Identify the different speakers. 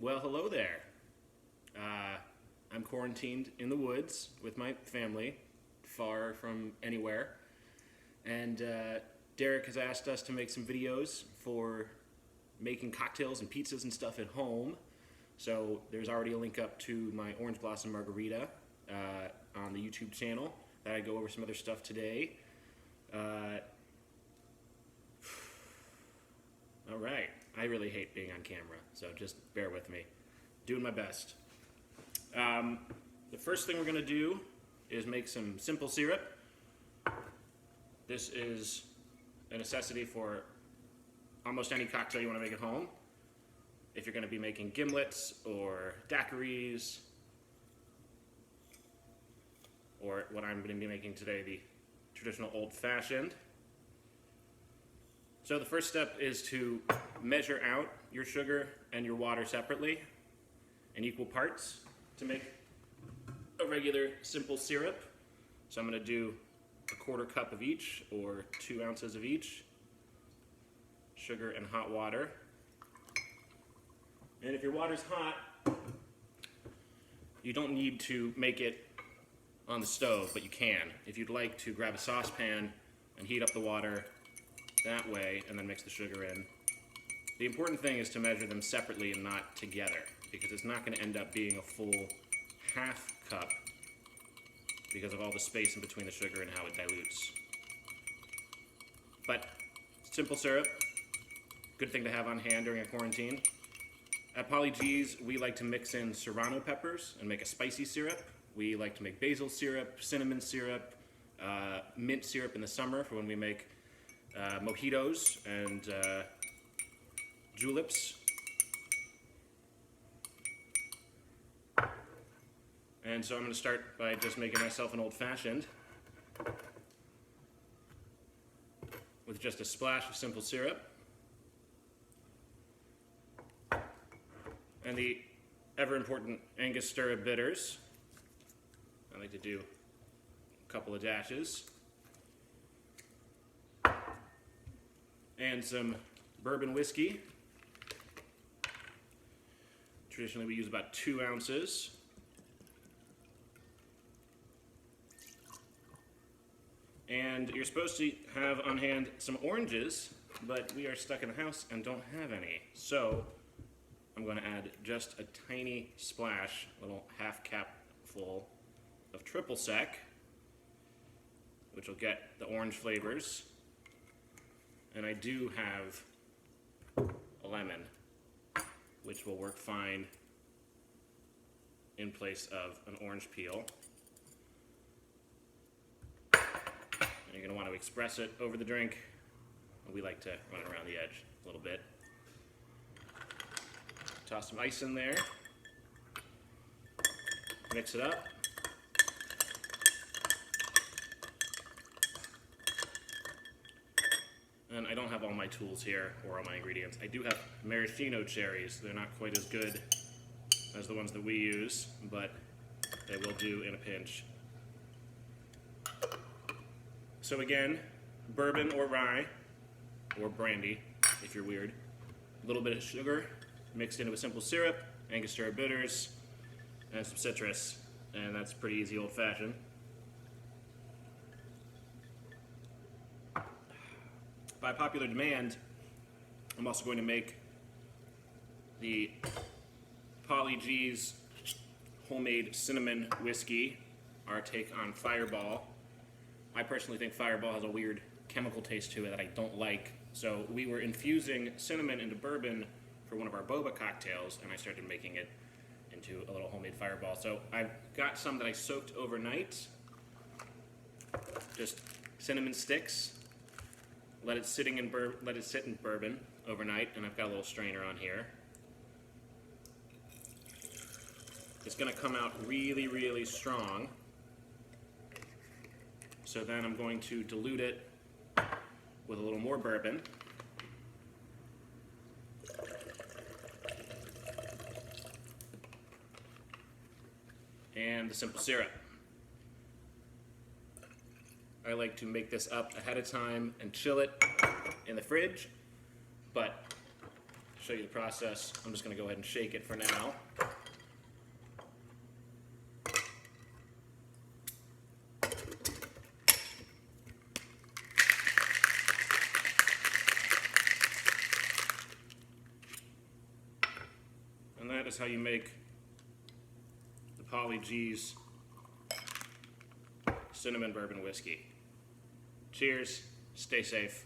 Speaker 1: Well, hello there. I'm quarantined in the woods with my family, far from anywhere. And Derek has asked us to make some videos for making cocktails and pizzas and stuff at home. So there's already a link up to my Orange Blossom Margarita on the YouTube channel that I go over some other stuff today. All right, I really hate being on camera, so just bear with me. Doing my best. The first thing we're going to do is make some simple syrup. This is a necessity for almost any cocktail you want to make at home. If you're going to be making gimlets or daiquiris, or what I'm going to be making today, the traditional old-fashioned. So the first step is to measure out your sugar and your water separately in equal parts to make a regular simple syrup. So I'm going to do a quarter cup of each, or 2 ounces of each, sugar and hot water. And if your water's hot, you don't need to make it on the stove, but you can. If you'd like to grab a saucepan and heat up the water that way and then mix the sugar in. The important thing is to measure them separately and not together, because it's not going to end up being a full half cup because of all the space in between the sugar and how it dilutes. But simple syrup, good thing to have on hand during a quarantine. At Paulie G's, we like to mix in serrano peppers and make a spicy syrup. We like to make basil syrup, cinnamon syrup, mint syrup in the summer for when we make mojitos and juleps. And so I'm going to start by just making myself an old-fashioned with just a splash of simple syrup. And the ever-important Angostura Bitters. I like to do a couple of dashes. And some bourbon whiskey. Traditionally we use about 2 ounces. And you're supposed to have on hand some oranges, but we are stuck in the house and don't have any. So I'm going to add just a tiny splash, a little half cap full of triple sec, which will get the orange flavors. And I do have a lemon, which will work fine in place of an orange peel. And you're going to want to express it over the drink. We like to run it around the edge a little bit. Toss some ice in there. Mix it up. And I don't have all my tools here, or all my ingredients. I do have maraschino cherries. They're not quite as good as the ones that we use, but they will do in a pinch. So again, bourbon or rye, or brandy, if you're weird. A little bit of sugar mixed into a simple syrup, Angostura Bitters, and some citrus. And that's pretty easy old-fashioned. By popular demand, I'm also going to make the Paulie G's homemade cinnamon whiskey, our take on Fireball. I personally think Fireball has a weird chemical taste to it that I don't like. So we were infusing cinnamon into bourbon for one of our boba cocktails, and I started making it into a little homemade Fireball. So I've got some that I soaked overnight, just cinnamon sticks. Let it sit in bourbon overnight, and I've got a little strainer on here. It's going to come out really, really strong. So then I'm going to dilute it with a little more bourbon. And the simple syrup. I like to make this up ahead of time and chill it in the fridge, but show you the process. I'm just going to go ahead and shake it for now. And that is how you make the Paulie G's cinnamon bourbon whiskey. Cheers, stay safe.